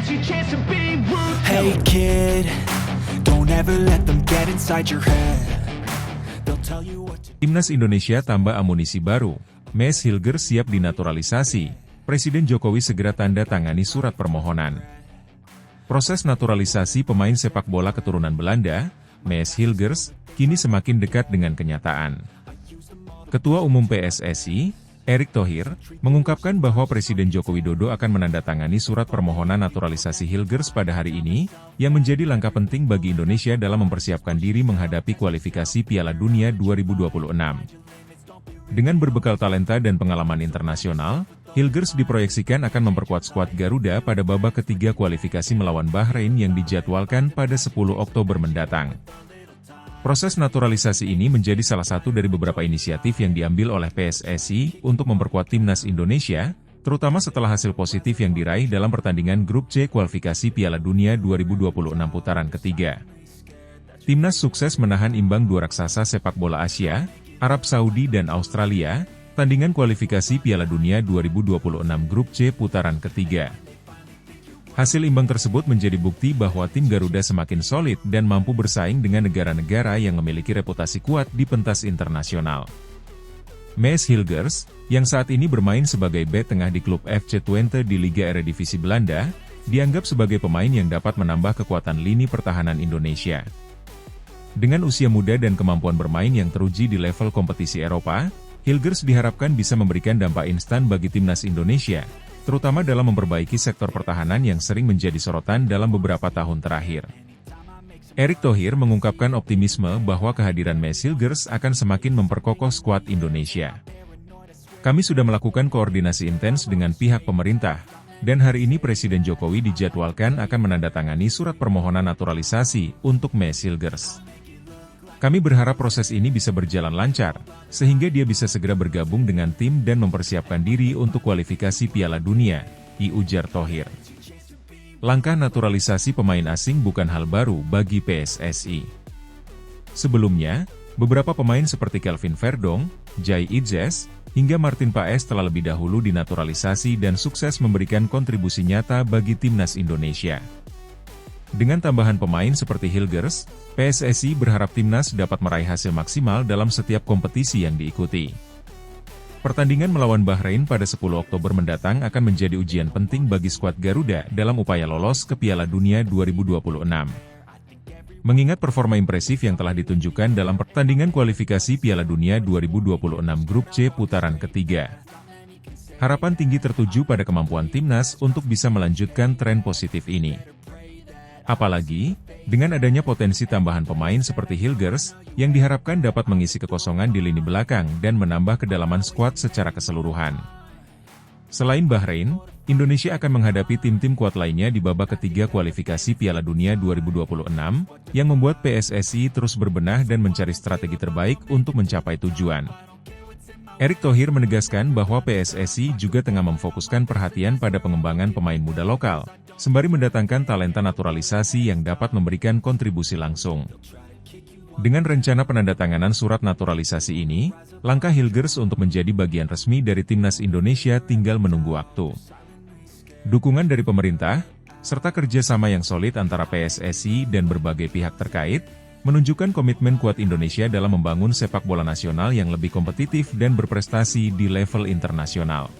Hey kid, don't ever let them get inside your head. They'll tell you what to. Timnas Indonesia tambah amunisi baru. Maes Hilgers siap dinaturalisasi. Presiden Jokowi segera tanda tangani surat permohonan. Proses naturalisasi pemain sepak bola keturunan Belanda, Maes Hilgers, kini semakin dekat dengan kenyataan. Ketua Umum PSSI, Erick Thohir, mengungkapkan bahwa Presiden Joko Widodo akan menandatangani surat permohonan naturalisasi Hilgers pada hari ini, yang menjadi langkah penting bagi Indonesia dalam mempersiapkan diri menghadapi kualifikasi Piala Dunia 2026. Dengan berbekal talenta dan pengalaman internasional, Hilgers diproyeksikan akan memperkuat skuad Garuda pada babak ketiga kualifikasi melawan Bahrain yang dijadwalkan pada 10 Oktober mendatang. Proses naturalisasi ini menjadi salah satu dari beberapa inisiatif yang diambil oleh PSSI untuk memperkuat timnas Indonesia, terutama setelah hasil positif yang diraih dalam pertandingan Grup C kualifikasi Piala Dunia 2026 putaran ketiga. Timnas sukses menahan imbang dua raksasa sepak bola Asia, Arab Saudi dan Australia, tandingan kualifikasi Piala Dunia 2026 Grup C putaran ketiga. Hasil imbang tersebut menjadi bukti bahwa tim Garuda semakin solid dan mampu bersaing dengan negara-negara yang memiliki reputasi kuat di pentas internasional. Maes Hilgers, yang saat ini bermain sebagai bek tengah di klub FC Twente di Liga Eredivisie Belanda, dianggap sebagai pemain yang dapat menambah kekuatan lini pertahanan Indonesia. Dengan usia muda dan kemampuan bermain yang teruji di level kompetisi Eropa, Hilgers diharapkan bisa memberikan dampak instan bagi timnas Indonesia, terutama dalam memperbaiki sektor pertahanan yang sering menjadi sorotan dalam beberapa tahun terakhir. Erick Thohir mengungkapkan optimisme bahwa kehadiran Maes Hilgers akan semakin memperkokoh skuad Indonesia. Kami sudah melakukan koordinasi intens dengan pihak pemerintah, dan hari ini Presiden Jokowi dijadwalkan akan menandatangani surat permohonan naturalisasi untuk Maes Hilgers. Kami berharap proses ini bisa berjalan lancar, sehingga dia bisa segera bergabung dengan tim dan mempersiapkan diri untuk kualifikasi Piala Dunia, ujar Thohir. Langkah naturalisasi pemain asing bukan hal baru bagi PSSI. Sebelumnya, beberapa pemain seperti Kelvin Verdong, Jai Idzes, hingga Martin Paes telah lebih dahulu dinaturalisasi dan sukses memberikan kontribusi nyata bagi timnas Indonesia. Dengan tambahan pemain seperti Hilgers, PSSI berharap timnas dapat meraih hasil maksimal dalam setiap kompetisi yang diikuti. Pertandingan melawan Bahrain pada 10 Oktober mendatang akan menjadi ujian penting bagi skuad Garuda dalam upaya lolos ke Piala Dunia 2026. Mengingat performa impresif yang telah ditunjukkan dalam pertandingan kualifikasi Piala Dunia 2026 Grup C putaran ketiga. Harapan tinggi tertuju pada kemampuan timnas untuk bisa melanjutkan tren positif ini. Apalagi, dengan adanya potensi tambahan pemain seperti Hilgers, yang diharapkan dapat mengisi kekosongan di lini belakang dan menambah kedalaman skuad secara keseluruhan. Selain Bahrain, Indonesia akan menghadapi tim-tim kuat lainnya di babak ketiga kualifikasi Piala Dunia 2026, yang membuat PSSI terus berbenah dan mencari strategi terbaik untuk mencapai tujuan. Erick Thohir menegaskan bahwa PSSI juga tengah memfokuskan perhatian pada pengembangan pemain muda lokal, sembari mendatangkan talenta naturalisasi yang dapat memberikan kontribusi langsung. Dengan rencana penandatanganan surat naturalisasi ini, langkah Hilgers untuk menjadi bagian resmi dari timnas Indonesia tinggal menunggu waktu. Dukungan dari pemerintah, serta kerjasama yang solid antara PSSI dan berbagai pihak terkait, menunjukkan komitmen kuat Indonesia dalam membangun sepak bola nasional yang lebih kompetitif dan berprestasi di level internasional.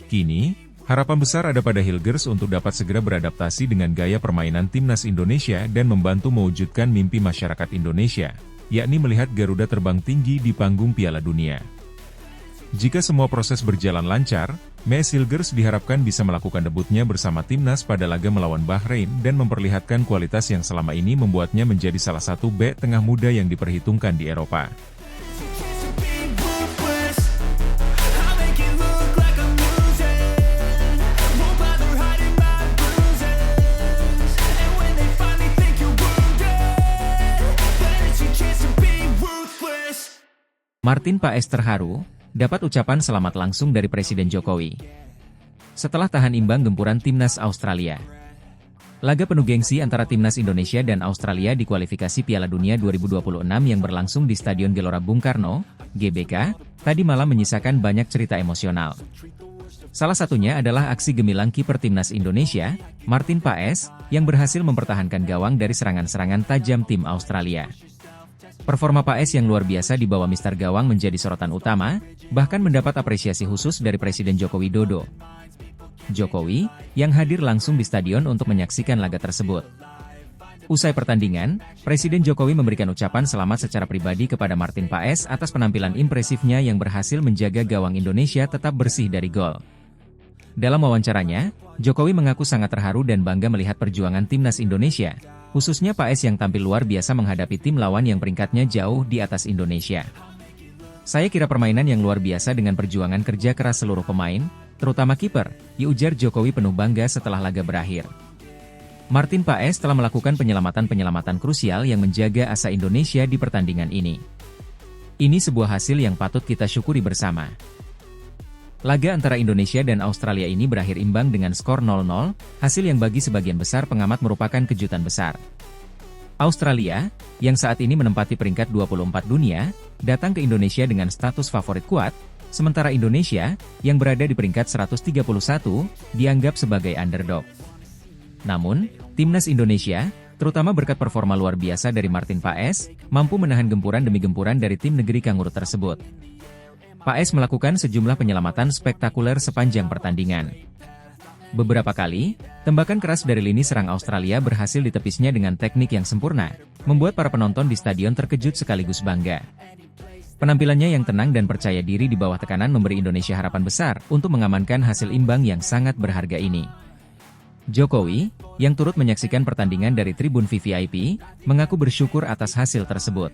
Kini, harapan besar ada pada Hilgers untuk dapat segera beradaptasi dengan gaya permainan timnas Indonesia dan membantu mewujudkan mimpi masyarakat Indonesia, yakni melihat Garuda terbang tinggi di panggung Piala Dunia. Jika semua proses berjalan lancar, Maes Hilgers diharapkan bisa melakukan debutnya bersama timnas pada laga melawan Bahrain dan memperlihatkan kualitas yang selama ini membuatnya menjadi salah satu bek tengah muda yang diperhitungkan di Eropa. Martin Paes terharu dapat ucapan selamat langsung dari Presiden Jokowi setelah tahan imbang gempuran timnas Australia. Laga penuh gengsi antara timnas Indonesia dan Australia di kualifikasi Piala Dunia 2026 yang berlangsung di Stadion Gelora Bung Karno, GBK, tadi malam menyisakan banyak cerita emosional. Salah satunya adalah aksi gemilang kiper timnas Indonesia, Martin Paes, yang berhasil mempertahankan gawang dari serangan-serangan tajam tim Australia. Performa Paes yang luar biasa di bawah Mister Gawang menjadi sorotan utama, bahkan mendapat apresiasi khusus dari Presiden Joko Widodo. Jokowi, yang hadir langsung di stadion untuk menyaksikan laga tersebut. Usai pertandingan, Presiden Jokowi memberikan ucapan selamat secara pribadi kepada Martin Paes atas penampilan impresifnya yang berhasil menjaga gawang Indonesia tetap bersih dari gol. Dalam wawancaranya, Jokowi mengaku sangat terharu dan bangga melihat perjuangan timnas Indonesia, khususnya Paes yang tampil luar biasa menghadapi tim lawan yang peringkatnya jauh di atas Indonesia. Saya kira permainan yang luar biasa dengan perjuangan kerja keras seluruh pemain, terutama kiper, ujar Jokowi penuh bangga setelah laga berakhir. Martin Paes telah melakukan penyelamatan krusial yang menjaga asa Indonesia di pertandingan ini. Ini sebuah hasil yang patut kita syukuri bersama. Laga antara Indonesia dan Australia ini berakhir imbang dengan skor 0-0, hasil yang bagi sebagian besar pengamat merupakan kejutan besar. Australia, yang saat ini menempati peringkat 24 dunia, datang ke Indonesia dengan status favorit kuat, sementara Indonesia, yang berada di peringkat 131, dianggap sebagai underdog. Namun, timnas Indonesia, terutama berkat performa luar biasa dari Martin Paes, mampu menahan gempuran demi gempuran dari tim negeri kanguru tersebut. Paes melakukan sejumlah penyelamatan spektakuler sepanjang pertandingan. Beberapa kali, tembakan keras dari lini serang Australia berhasil ditepisnya dengan teknik yang sempurna, membuat para penonton di stadion terkejut sekaligus bangga. Penampilannya yang tenang dan percaya diri di bawah tekanan memberi Indonesia harapan besar untuk mengamankan hasil imbang yang sangat berharga ini. Jokowi, yang turut menyaksikan pertandingan dari tribun VVIP, mengaku bersyukur atas hasil tersebut.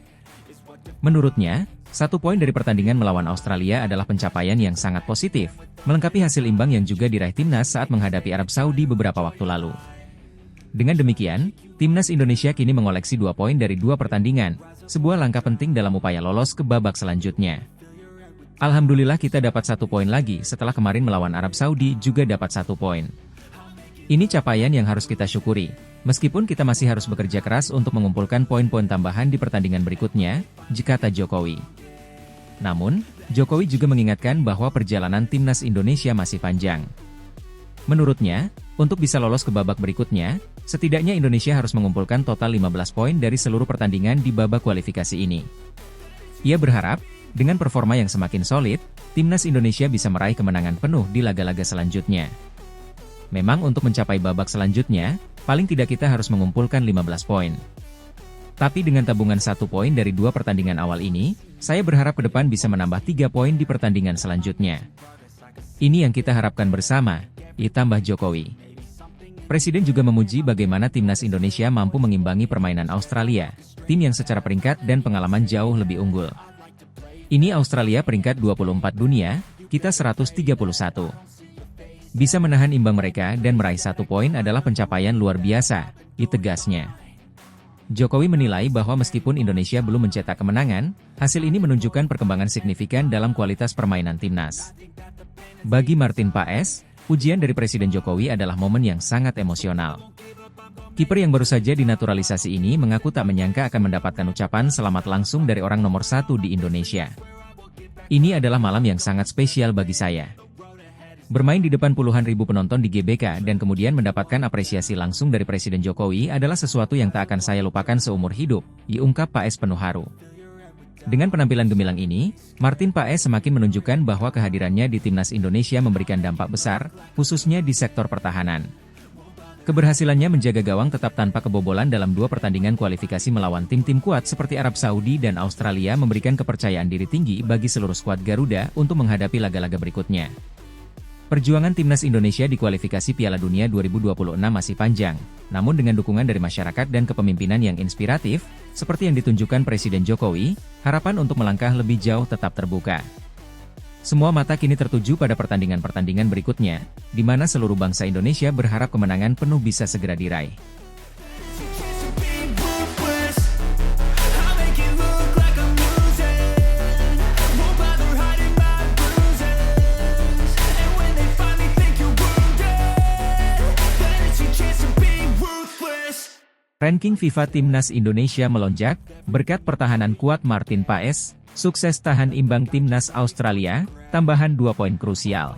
Menurutnya, 1 poin dari pertandingan melawan Australia adalah pencapaian yang sangat positif, melengkapi hasil imbang yang juga diraih timnas saat menghadapi Arab Saudi beberapa waktu lalu. Dengan demikian, timnas Indonesia kini mengoleksi 2 poin dari 2 pertandingan, sebuah langkah penting dalam upaya lolos ke babak selanjutnya. Alhamdulillah kita dapat 1 poin lagi setelah kemarin melawan Arab Saudi juga dapat 1 poin. Ini capaian yang harus kita syukuri, meskipun kita masih harus bekerja keras untuk mengumpulkan poin-poin tambahan di pertandingan berikutnya, kata Jokowi. Namun, Jokowi juga mengingatkan bahwa perjalanan timnas Indonesia masih panjang. Menurutnya, untuk bisa lolos ke babak berikutnya, setidaknya Indonesia harus mengumpulkan total 15 poin dari seluruh pertandingan di babak kualifikasi ini. Ia berharap, dengan performa yang semakin solid, timnas Indonesia bisa meraih kemenangan penuh di laga-laga selanjutnya. Memang untuk mencapai babak selanjutnya, paling tidak kita harus mengumpulkan 15 poin. Tapi dengan tabungan 1 poin dari 2 pertandingan awal ini, saya berharap ke depan bisa menambah 3 poin di pertandingan selanjutnya. Ini yang kita harapkan bersama, tambah Jokowi. Presiden juga memuji bagaimana timnas Indonesia mampu mengimbangi permainan Australia, tim yang secara peringkat dan pengalaman jauh lebih unggul. Ini Australia peringkat 24 dunia, kita 131. Bisa menahan imbang mereka dan meraih 1 poin adalah pencapaian luar biasa, tegasnya. Jokowi menilai bahwa meskipun Indonesia belum mencetak kemenangan, hasil ini menunjukkan perkembangan signifikan dalam kualitas permainan timnas. Bagi Martin Paes, pujian dari Presiden Jokowi adalah momen yang sangat emosional. Kiper yang baru saja dinaturalisasi ini mengaku tak menyangka akan mendapatkan ucapan selamat langsung dari orang nomor 1 di Indonesia. Ini adalah malam yang sangat spesial bagi saya. Bermain di depan puluhan ribu penonton di GBK dan kemudian mendapatkan apresiasi langsung dari Presiden Jokowi adalah sesuatu yang tak akan saya lupakan seumur hidup, ungkap Paes penuh haru. Dengan penampilan gemilang ini, Martin Paes semakin menunjukkan bahwa kehadirannya di timnas Indonesia memberikan dampak besar, khususnya di sektor pertahanan. Keberhasilannya menjaga gawang tetap tanpa kebobolan dalam 2 pertandingan kualifikasi melawan tim-tim kuat seperti Arab Saudi dan Australia memberikan kepercayaan diri tinggi bagi seluruh skuad Garuda untuk menghadapi laga-laga berikutnya. Perjuangan timnas Indonesia di kualifikasi Piala Dunia 2026 masih panjang, namun dengan dukungan dari masyarakat dan kepemimpinan yang inspiratif, seperti yang ditunjukkan Presiden Jokowi, harapan untuk melangkah lebih jauh tetap terbuka. Semua mata kini tertuju pada pertandingan-pertandingan berikutnya, di mana seluruh bangsa Indonesia berharap kemenangan penuh bisa segera diraih. Ranking FIFA Timnas Indonesia melonjak, berkat pertahanan kuat Martin Paes, sukses tahan imbang Timnas Australia, tambahan 2 poin krusial.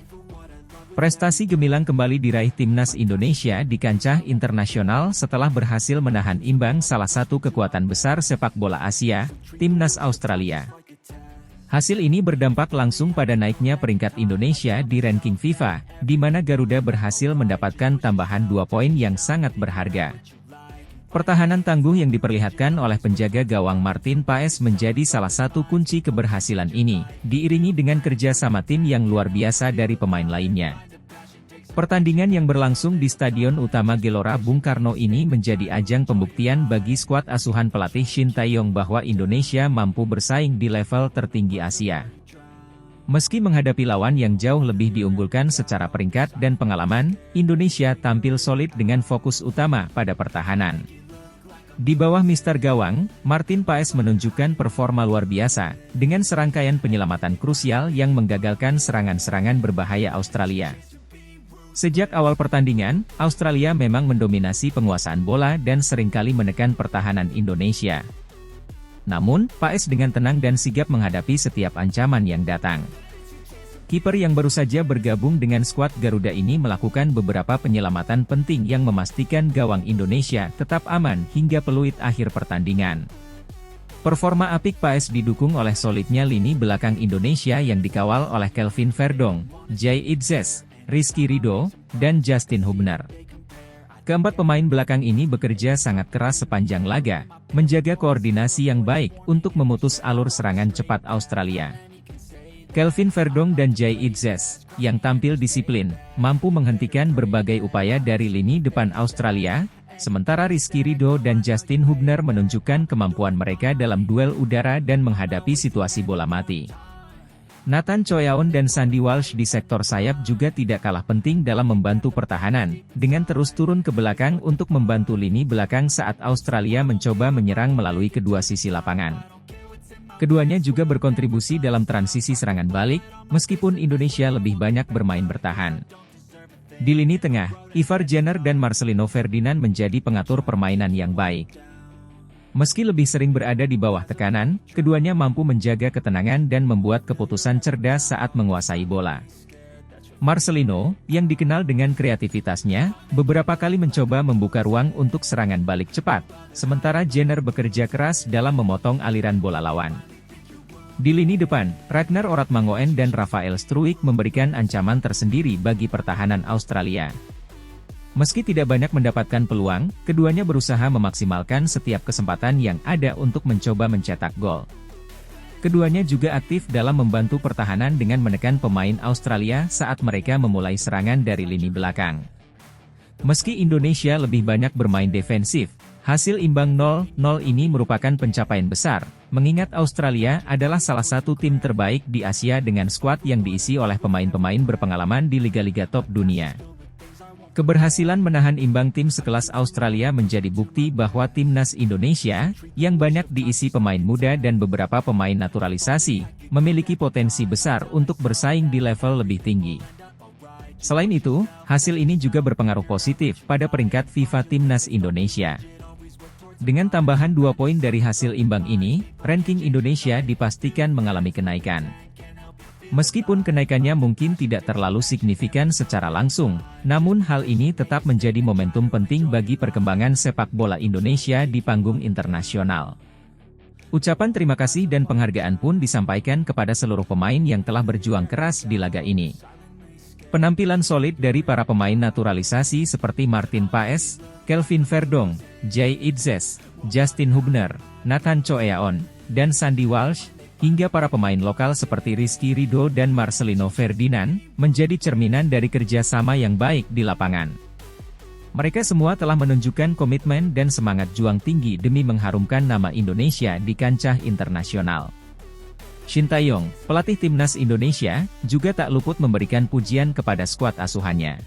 Prestasi gemilang kembali diraih timnas Indonesia di kancah internasional setelah berhasil menahan imbang salah satu kekuatan besar sepak bola Asia, timnas Australia. Hasil ini berdampak langsung pada naiknya peringkat Indonesia di ranking FIFA, di mana Garuda berhasil mendapatkan tambahan 2 poin yang sangat berharga. Pertahanan tangguh yang diperlihatkan oleh penjaga gawang Martin Paes menjadi salah satu kunci keberhasilan ini, diiringi dengan kerja sama tim yang luar biasa dari pemain lainnya. Pertandingan yang berlangsung di Stadion Utama Gelora Bung Karno ini menjadi ajang pembuktian bagi skuad asuhan pelatih Shin Tae-yong bahwa Indonesia mampu bersaing di level tertinggi Asia. Meski menghadapi lawan yang jauh lebih diunggulkan secara peringkat dan pengalaman, Indonesia tampil solid dengan fokus utama pada pertahanan. Di bawah Mister Gawang, Martin Paes menunjukkan performa luar biasa, dengan serangkaian penyelamatan krusial yang menggagalkan serangan-serangan berbahaya Australia. Sejak awal pertandingan, Australia memang mendominasi penguasaan bola dan seringkali menekan pertahanan Indonesia. Namun, Paes dengan tenang dan sigap menghadapi setiap ancaman yang datang. Kiper yang baru saja bergabung dengan skuad Garuda ini melakukan beberapa penyelamatan penting yang memastikan gawang Indonesia tetap aman hingga peluit akhir pertandingan. Performa apik Paes didukung oleh solidnya lini belakang Indonesia yang dikawal oleh Kelvin Verdong, Jay Idzes, Rizky Ridho, dan Justin Hubner. Keempat pemain belakang ini bekerja sangat keras sepanjang laga, menjaga koordinasi yang baik untuk memutus alur serangan cepat Australia. Kelvin Verdong dan Jay Idzes, yang tampil disiplin, mampu menghentikan berbagai upaya dari lini depan Australia, sementara Rizky Ridho dan Justin Hubner menunjukkan kemampuan mereka dalam duel udara dan menghadapi situasi bola mati. Nathan Choyaon dan Sandy Walsh di sektor sayap juga tidak kalah penting dalam membantu pertahanan, dengan terus turun ke belakang untuk membantu lini belakang saat Australia mencoba menyerang melalui kedua sisi lapangan. Keduanya juga berkontribusi dalam transisi serangan balik, meskipun Indonesia lebih banyak bermain bertahan. Di lini tengah, Ivar Jenner dan Marcelino Ferdinand menjadi pengatur permainan yang baik. Meski lebih sering berada di bawah tekanan, keduanya mampu menjaga ketenangan dan membuat keputusan cerdas saat menguasai bola. Marcelino, yang dikenal dengan kreativitasnya, beberapa kali mencoba membuka ruang untuk serangan balik cepat, sementara Jenner bekerja keras dalam memotong aliran bola lawan. Di lini depan, Ragnar Oratmangoen dan Rafael Struijk memberikan ancaman tersendiri bagi pertahanan Australia. Meski tidak banyak mendapatkan peluang, keduanya berusaha memaksimalkan setiap kesempatan yang ada untuk mencoba mencetak gol. Keduanya juga aktif dalam membantu pertahanan dengan menekan pemain Australia saat mereka memulai serangan dari lini belakang. Meski Indonesia lebih banyak bermain defensif, hasil imbang 0-0 ini merupakan pencapaian besar, mengingat Australia adalah salah satu tim terbaik di Asia dengan skuad yang diisi oleh pemain-pemain berpengalaman di liga-liga top dunia. Keberhasilan menahan imbang tim sekelas Australia menjadi bukti bahwa timnas Indonesia, yang banyak diisi pemain muda dan beberapa pemain naturalisasi, memiliki potensi besar untuk bersaing di level lebih tinggi. Selain itu, hasil ini juga berpengaruh positif pada peringkat FIFA Timnas Indonesia. Dengan tambahan 2 poin dari hasil imbang ini, ranking Indonesia dipastikan mengalami kenaikan. Meskipun kenaikannya mungkin tidak terlalu signifikan secara langsung, namun hal ini tetap menjadi momentum penting bagi perkembangan sepak bola Indonesia di panggung internasional. Ucapan terima kasih dan penghargaan pun disampaikan kepada seluruh pemain yang telah berjuang keras di laga ini. Penampilan solid dari para pemain naturalisasi seperti Martin Paes, Kelvin Verdong, Jay Idzes, Justin Hubner, Nathan Choyaon, dan Sandy Walsh, hingga para pemain lokal seperti Rizky Ridho dan Marcelino Ferdinand, menjadi cerminan dari kerjasama yang baik di lapangan. Mereka semua telah menunjukkan komitmen dan semangat juang tinggi demi mengharumkan nama Indonesia di kancah internasional. Shin Tae-yong, pelatih timnas Indonesia, juga tak luput memberikan pujian kepada skuad asuhannya.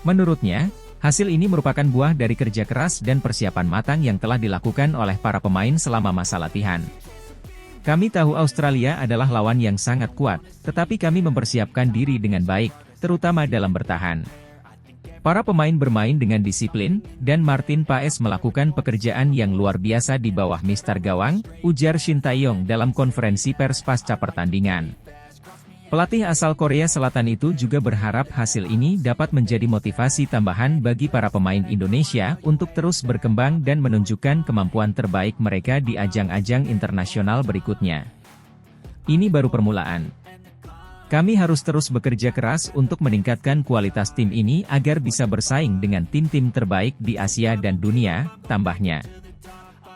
Menurutnya, hasil ini merupakan buah dari kerja keras dan persiapan matang yang telah dilakukan oleh para pemain selama masa latihan. Kami tahu Australia adalah lawan yang sangat kuat, tetapi kami mempersiapkan diri dengan baik, terutama dalam bertahan. Para pemain bermain dengan disiplin, dan Martin Paes melakukan pekerjaan yang luar biasa di bawah Mister Gawang, ujar Shin Tae-yong dalam konferensi pers pasca pertandingan. Pelatih asal Korea Selatan itu juga berharap hasil ini dapat menjadi motivasi tambahan bagi para pemain Indonesia untuk terus berkembang dan menunjukkan kemampuan terbaik mereka di ajang-ajang internasional berikutnya. Ini baru permulaan. Kami harus terus bekerja keras untuk meningkatkan kualitas tim ini agar bisa bersaing dengan tim-tim terbaik di Asia dan dunia, tambahnya.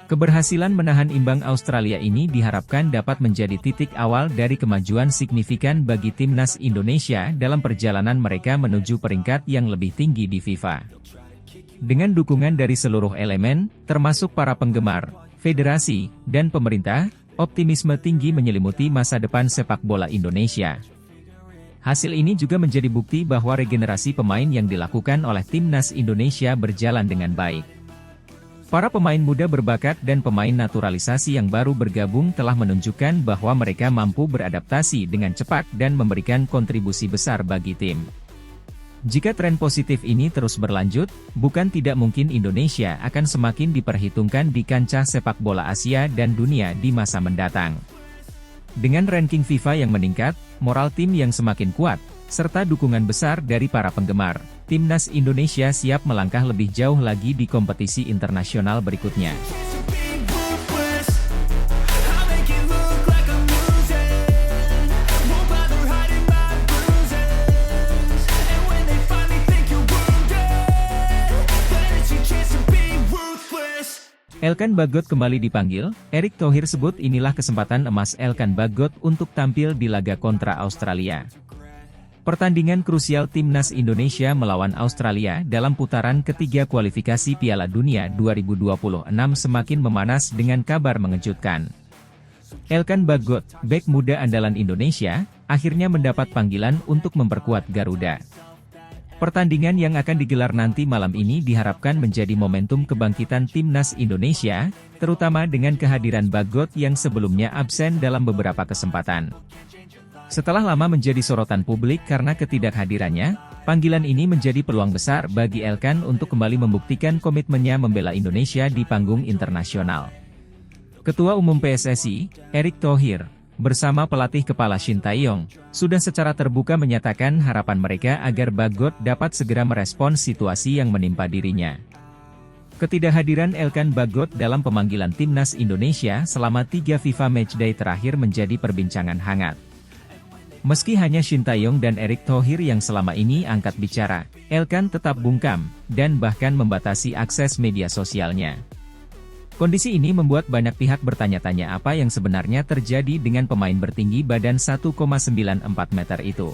Keberhasilan menahan imbang Australia ini diharapkan dapat menjadi titik awal dari kemajuan signifikan bagi timnas Indonesia dalam perjalanan mereka menuju peringkat yang lebih tinggi di FIFA. Dengan dukungan dari seluruh elemen, termasuk para penggemar, federasi, dan pemerintah, optimisme tinggi menyelimuti masa depan sepak bola Indonesia. Hasil ini juga menjadi bukti bahwa regenerasi pemain yang dilakukan oleh timnas Indonesia berjalan dengan baik. Para pemain muda berbakat dan pemain naturalisasi yang baru bergabung telah menunjukkan bahwa mereka mampu beradaptasi dengan cepat dan memberikan kontribusi besar bagi tim. Jika tren positif ini terus berlanjut, bukan tidak mungkin Indonesia akan semakin diperhitungkan di kancah sepak bola Asia dan dunia di masa mendatang. Dengan ranking FIFA yang meningkat, moral tim yang semakin kuat, serta dukungan besar dari para penggemar, timnas Indonesia siap melangkah lebih jauh lagi di kompetisi internasional berikutnya. Elkan Bagot kembali dipanggil, Erick Thohir sebut inilah kesempatan emas Elkan Bagot untuk tampil di laga kontra Australia. Pertandingan krusial timnas Indonesia melawan Australia dalam putaran ketiga kualifikasi Piala Dunia 2026 semakin memanas dengan kabar mengejutkan. Elkan Bagot, bek muda andalan Indonesia, akhirnya mendapat panggilan untuk memperkuat Garuda. Pertandingan yang akan digelar nanti malam ini diharapkan menjadi momentum kebangkitan timnas Indonesia, terutama dengan kehadiran Bagot yang sebelumnya absen dalam beberapa kesempatan. Setelah lama menjadi sorotan publik karena ketidakhadirannya, panggilan ini menjadi peluang besar bagi Elkan untuk kembali membuktikan komitmennya membela Indonesia di panggung internasional. Ketua Umum PSSI, Erick Thohir, bersama pelatih kepala Shin Tae-yong, sudah secara terbuka menyatakan harapan mereka agar Bagot dapat segera merespons situasi yang menimpa dirinya. Ketidakhadiran Elkan Bagot dalam pemanggilan timnas Indonesia selama 3 FIFA Matchday terakhir menjadi perbincangan hangat. Meski hanya Shin Tae-yong dan Erick Thohir yang selama ini angkat bicara, Elkan tetap bungkam, dan bahkan membatasi akses media sosialnya. Kondisi ini membuat banyak pihak bertanya-tanya apa yang sebenarnya terjadi dengan pemain bertinggi badan 1,94 meter itu.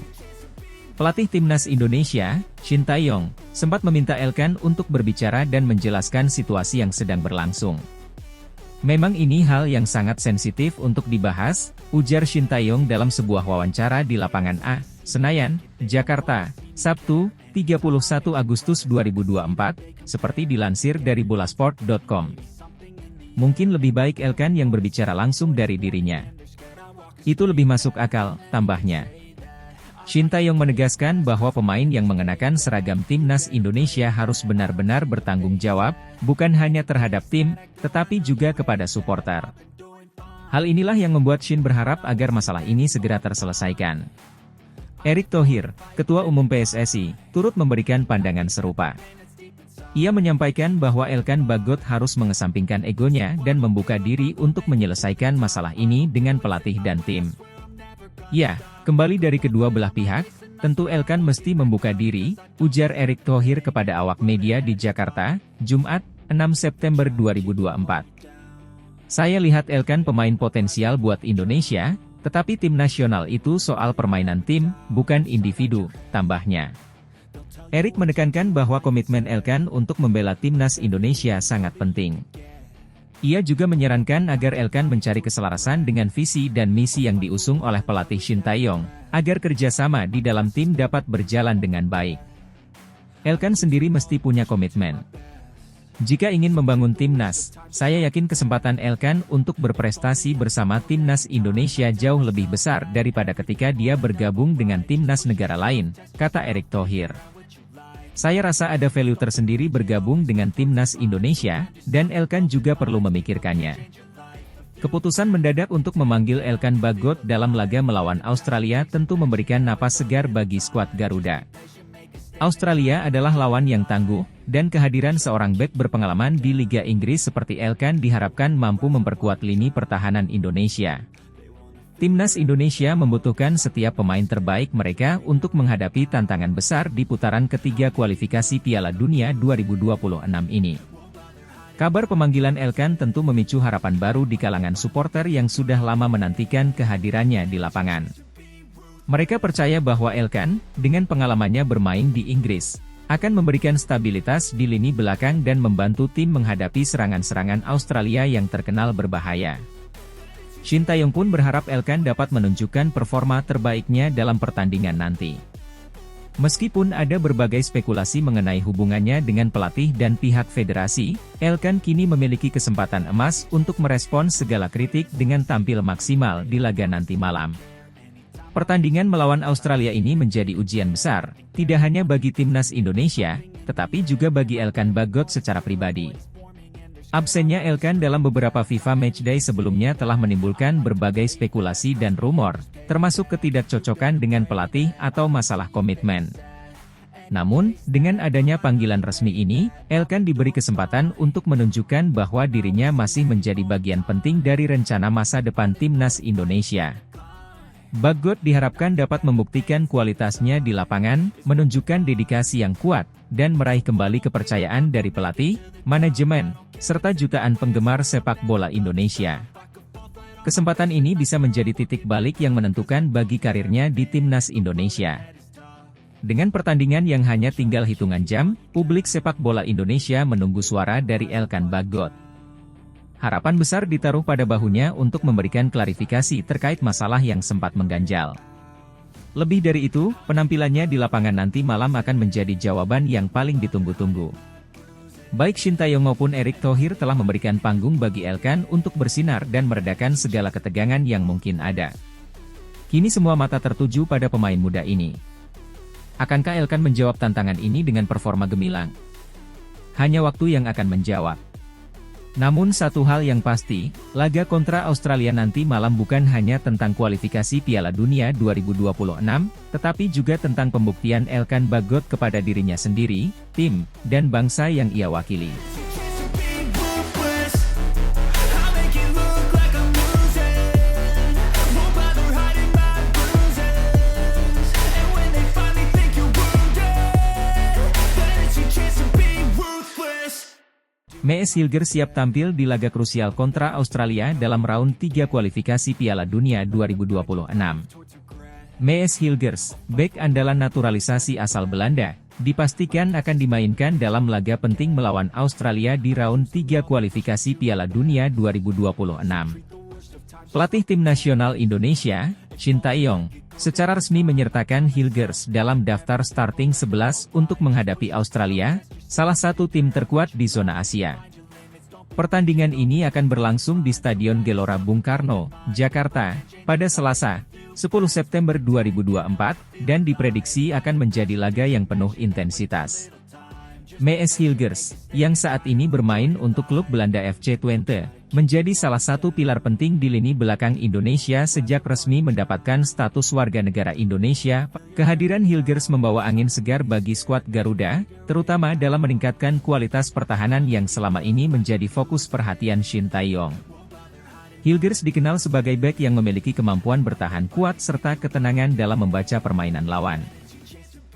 Pelatih timnas Indonesia, Shin Tae-yong, sempat meminta Elkan untuk berbicara dan menjelaskan situasi yang sedang berlangsung. Memang ini hal yang sangat sensitif untuk dibahas, ujar Shin Tae-yong dalam sebuah wawancara di lapangan A, Senayan, Jakarta, Sabtu, 31 Agustus 2024, seperti dilansir dari bolasport.com. Mungkin lebih baik Elkan yang berbicara langsung dari dirinya. Itu lebih masuk akal, tambahnya. Shin Tae-yong menegaskan bahwa pemain yang mengenakan seragam timnas Indonesia harus benar-benar bertanggung jawab, bukan hanya terhadap tim, tetapi juga kepada supporter. Hal inilah yang membuat Shin berharap agar masalah ini segera terselesaikan. Erick Thohir, Ketua Umum PSSI, turut memberikan pandangan serupa. Ia menyampaikan bahwa Elkan Bagot harus mengesampingkan egonya dan membuka diri untuk menyelesaikan masalah ini dengan pelatih dan tim. Ya, kembali dari kedua belah pihak, tentu Elkan mesti membuka diri, ujar Erick Thohir kepada awak media di Jakarta, Jumat, 6 September 2024. Saya lihat Elkan pemain potensial buat Indonesia, tetapi tim nasional itu soal permainan tim, bukan individu, tambahnya. Erick menekankan bahwa komitmen Elkan untuk membela timnas Indonesia sangat penting. Ia juga menyarankan agar Elkan mencari keselarasan dengan visi dan misi yang diusung oleh pelatih Shin Tae-yong, agar kerjasama di dalam tim dapat berjalan dengan baik. Elkan sendiri mesti punya komitmen. Jika ingin membangun timnas, saya yakin kesempatan Elkan untuk berprestasi bersama timnas Indonesia jauh lebih besar daripada ketika dia bergabung dengan timnas negara lain, kata Erick Thohir. Saya rasa ada value tersendiri bergabung dengan timnas Indonesia, dan Elkan juga perlu memikirkannya. Keputusan mendadak untuk memanggil Elkan Bagot dalam laga melawan Australia tentu memberikan napas segar bagi skuad Garuda. Australia adalah lawan yang tangguh, dan kehadiran seorang bek berpengalaman di Liga Inggris seperti Elkan diharapkan mampu memperkuat lini pertahanan Indonesia. Timnas Indonesia membutuhkan setiap pemain terbaik mereka untuk menghadapi tantangan besar di putaran ketiga kualifikasi Piala Dunia 2026 ini. Kabar pemanggilan Elkan tentu memicu harapan baru di kalangan supporter yang sudah lama menantikan kehadirannya di lapangan. Mereka percaya bahwa Elkan, dengan pengalamannya bermain di Inggris, akan memberikan stabilitas di lini belakang dan membantu tim menghadapi serangan-serangan Australia yang terkenal berbahaya. Shin Tae-yong pun berharap Elkan dapat menunjukkan performa terbaiknya dalam pertandingan nanti. Meskipun ada berbagai spekulasi mengenai hubungannya dengan pelatih dan pihak federasi, Elkan kini memiliki kesempatan emas untuk merespons segala kritik dengan tampil maksimal di laga nanti malam. Pertandingan melawan Australia ini menjadi ujian besar, tidak hanya bagi timnas Indonesia, tetapi juga bagi Elkan Bagot secara pribadi. Absennya Elkan dalam beberapa FIFA Matchday sebelumnya telah menimbulkan berbagai spekulasi dan rumor, termasuk ketidakcocokan dengan pelatih atau masalah komitmen. Namun, dengan adanya panggilan resmi ini, Elkan diberi kesempatan untuk menunjukkan bahwa dirinya masih menjadi bagian penting dari rencana masa depan timnas Indonesia. Bagot diharapkan dapat membuktikan kualitasnya di lapangan, menunjukkan dedikasi yang kuat, dan meraih kembali kepercayaan dari pelatih, manajemen, serta jutaan penggemar sepak bola Indonesia. Kesempatan ini bisa menjadi titik balik yang menentukan bagi karirnya di timnas Indonesia. Dengan pertandingan yang hanya tinggal hitungan jam, publik sepak bola Indonesia menunggu suara dari Elkan Bagot. Harapan besar ditaruh pada bahunya untuk memberikan klarifikasi terkait masalah yang sempat mengganjal. Lebih dari itu, penampilannya di lapangan nanti malam akan menjadi jawaban yang paling ditunggu-tunggu. Baik Shin Tae-yong maupun Erick Thohir telah memberikan panggung bagi Elkan untuk bersinar dan meredakan segala ketegangan yang mungkin ada. Kini semua mata tertuju pada pemain muda ini. Akankah Elkan menjawab tantangan ini dengan performa gemilang? Hanya waktu yang akan menjawab. Namun satu hal yang pasti, laga kontra Australia nanti malam bukan hanya tentang kualifikasi Piala Dunia 2026, tetapi juga tentang pembuktian Elkan Bagot kepada dirinya sendiri, tim, dan bangsa yang ia wakili. Mees Hilger siap tampil di laga krusial kontra Australia dalam round 3 kualifikasi Piala Dunia 2026. Mees Hilgers, bek andalan naturalisasi asal Belanda, dipastikan akan dimainkan dalam laga penting melawan Australia di round 3 kualifikasi Piala Dunia 2026. Pelatih tim nasional Indonesia, Shin Tae-yong, secara resmi menyertakan Hilgers dalam daftar starting 11 untuk menghadapi Australia, salah satu tim terkuat di zona Asia. Pertandingan ini akan berlangsung di Stadion Gelora Bung Karno, Jakarta, pada Selasa, 10 September 2024, dan diprediksi akan menjadi laga yang penuh intensitas. Mees Hilgers, yang saat ini bermain untuk klub Belanda FC Twente, menjadi salah satu pilar penting di lini belakang Indonesia sejak resmi mendapatkan status warga negara Indonesia. Kehadiran Hilgers membawa angin segar bagi skuad Garuda, terutama dalam meningkatkan kualitas pertahanan yang selama ini menjadi fokus perhatian Shin Tae-yong. Hilgers dikenal sebagai bek yang memiliki kemampuan bertahan kuat serta ketenangan dalam membaca permainan lawan.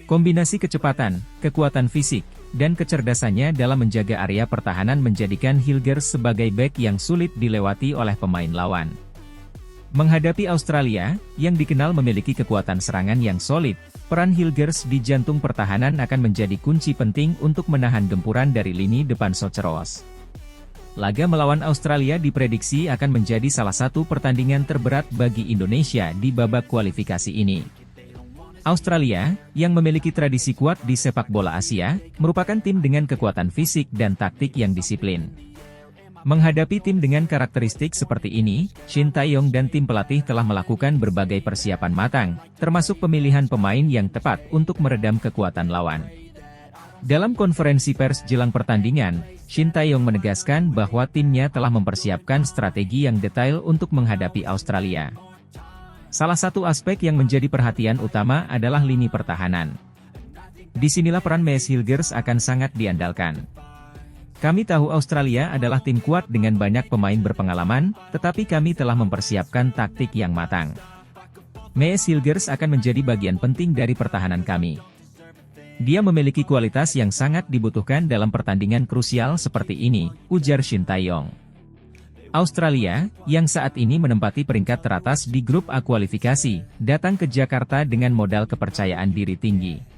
Kombinasi kecepatan, kekuatan fisik, dan kecerdasannya dalam menjaga area pertahanan menjadikan Hilgers sebagai bek yang sulit dilewati oleh pemain lawan. Menghadapi Australia, yang dikenal memiliki kekuatan serangan yang solid, peran Hilgers di jantung pertahanan akan menjadi kunci penting untuk menahan gempuran dari lini depan Soceros. Laga melawan Australia diprediksi akan menjadi salah satu pertandingan terberat bagi Indonesia di babak kualifikasi ini. Australia, yang memiliki tradisi kuat di sepak bola Asia, merupakan tim dengan kekuatan fisik dan taktik yang disiplin. Menghadapi tim dengan karakteristik seperti ini, Shin Tae-yong dan tim pelatih telah melakukan berbagai persiapan matang, termasuk pemilihan pemain yang tepat untuk meredam kekuatan lawan. Dalam konferensi pers jelang pertandingan, Shin Tae-yong menegaskan bahwa timnya telah mempersiapkan strategi yang detail untuk menghadapi Australia. Salah satu aspek yang menjadi perhatian utama adalah lini pertahanan. Disinilah peran Maes Hilgers akan sangat diandalkan. Kami tahu Australia adalah tim kuat dengan banyak pemain berpengalaman, tetapi kami telah mempersiapkan taktik yang matang. Maes Hilgers akan menjadi bagian penting dari pertahanan kami. Dia memiliki kualitas yang sangat dibutuhkan dalam pertandingan krusial seperti ini, ujar Shin Tae-yong. Australia, yang saat ini menempati peringkat teratas di grup A kualifikasi, datang ke Jakarta dengan modal kepercayaan diri tinggi.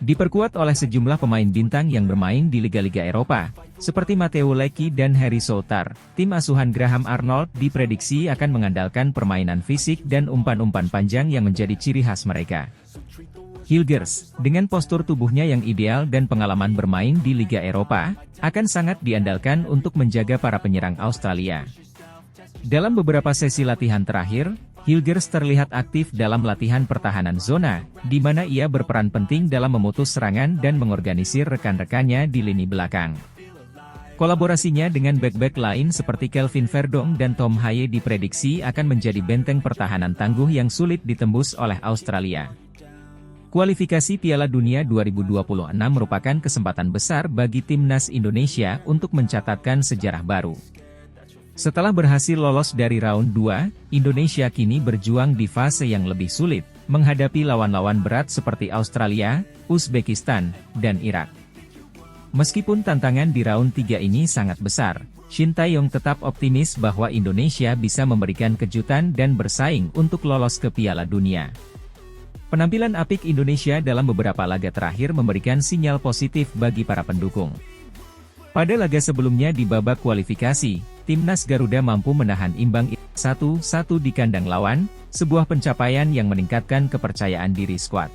Diperkuat oleh sejumlah pemain bintang yang bermain di liga-liga Eropa, seperti Matteo Leckie dan Harry Soutar, tim asuhan Graham Arnold diprediksi akan mengandalkan permainan fisik dan umpan-umpan panjang yang menjadi ciri khas mereka. Hilgers, dengan postur tubuhnya yang ideal dan pengalaman bermain di Liga Eropa, akan sangat diandalkan untuk menjaga para penyerang Australia. Dalam beberapa sesi latihan terakhir, Hilgers terlihat aktif dalam latihan pertahanan zona, di mana ia berperan penting dalam memutus serangan dan mengorganisir rekan-rekannya di lini belakang. Kolaborasinya dengan bek-bek lain seperti Kelvin Verdong dan Tom Haye diprediksi akan menjadi benteng pertahanan tangguh yang sulit ditembus oleh Australia. Kualifikasi Piala Dunia 2026 merupakan kesempatan besar bagi timnas Indonesia untuk mencatatkan sejarah baru. Setelah berhasil lolos dari round 2, Indonesia kini berjuang di fase yang lebih sulit, menghadapi lawan-lawan berat seperti Australia, Uzbekistan, dan Irak. Meskipun tantangan di round 3 ini sangat besar, Shin Tae-yong tetap optimis bahwa Indonesia bisa memberikan kejutan dan bersaing untuk lolos ke Piala Dunia. Penampilan apik Indonesia dalam beberapa laga terakhir memberikan sinyal positif bagi para pendukung. Pada laga sebelumnya di babak kualifikasi, timnas Garuda mampu menahan imbang 1-1 di kandang lawan, sebuah pencapaian yang meningkatkan kepercayaan diri skuad.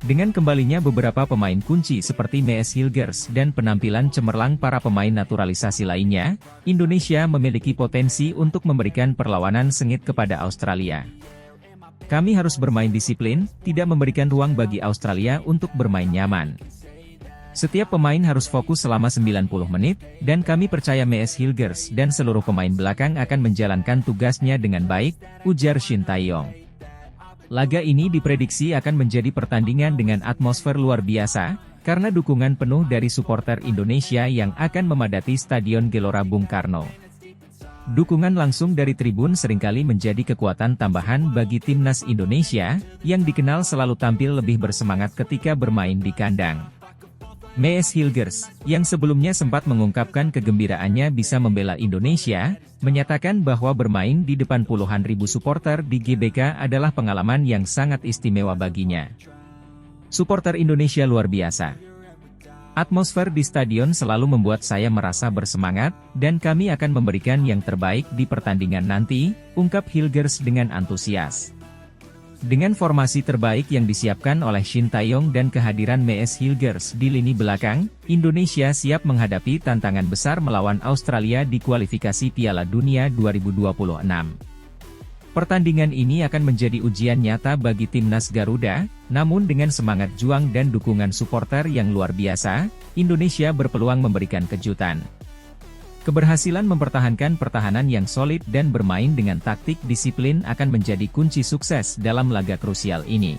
Dengan kembalinya beberapa pemain kunci seperti Maes Hilgers dan penampilan cemerlang para pemain naturalisasi lainnya, Indonesia memiliki potensi untuk memberikan perlawanan sengit kepada Australia. Kami harus bermain disiplin, tidak memberikan ruang bagi Australia untuk bermain nyaman. Setiap pemain harus fokus selama 90 menit, dan kami percaya Maes Hilgers dan seluruh pemain belakang akan menjalankan tugasnya dengan baik, ujar Shin Tae-yong. Laga ini diprediksi akan menjadi pertandingan dengan atmosfer luar biasa, karena dukungan penuh dari supporter Indonesia yang akan memadati Stadion Gelora Bung Karno. Dukungan langsung dari tribun seringkali menjadi kekuatan tambahan bagi timnas Indonesia, yang dikenal selalu tampil lebih bersemangat ketika bermain di kandang. Maes Hilgers, yang sebelumnya sempat mengungkapkan kegembiraannya bisa membela Indonesia, menyatakan bahwa bermain di depan puluhan ribu supporter di GBK adalah pengalaman yang sangat istimewa baginya. Supporter Indonesia luar biasa. Atmosfer di stadion selalu membuat saya merasa bersemangat, dan kami akan memberikan yang terbaik di pertandingan nanti, ungkap Hilgers dengan antusias. Dengan formasi terbaik yang disiapkan oleh Shin Tae-yong dan kehadiran Maes Hilgers di lini belakang, Indonesia siap menghadapi tantangan besar melawan Australia di kualifikasi Piala Dunia 2026. Pertandingan ini akan menjadi ujian nyata bagi timnas Garuda, namun dengan semangat juang dan dukungan supporter yang luar biasa, Indonesia berpeluang memberikan kejutan. Keberhasilan mempertahankan pertahanan yang solid dan bermain dengan taktik disiplin akan menjadi kunci sukses dalam laga krusial ini.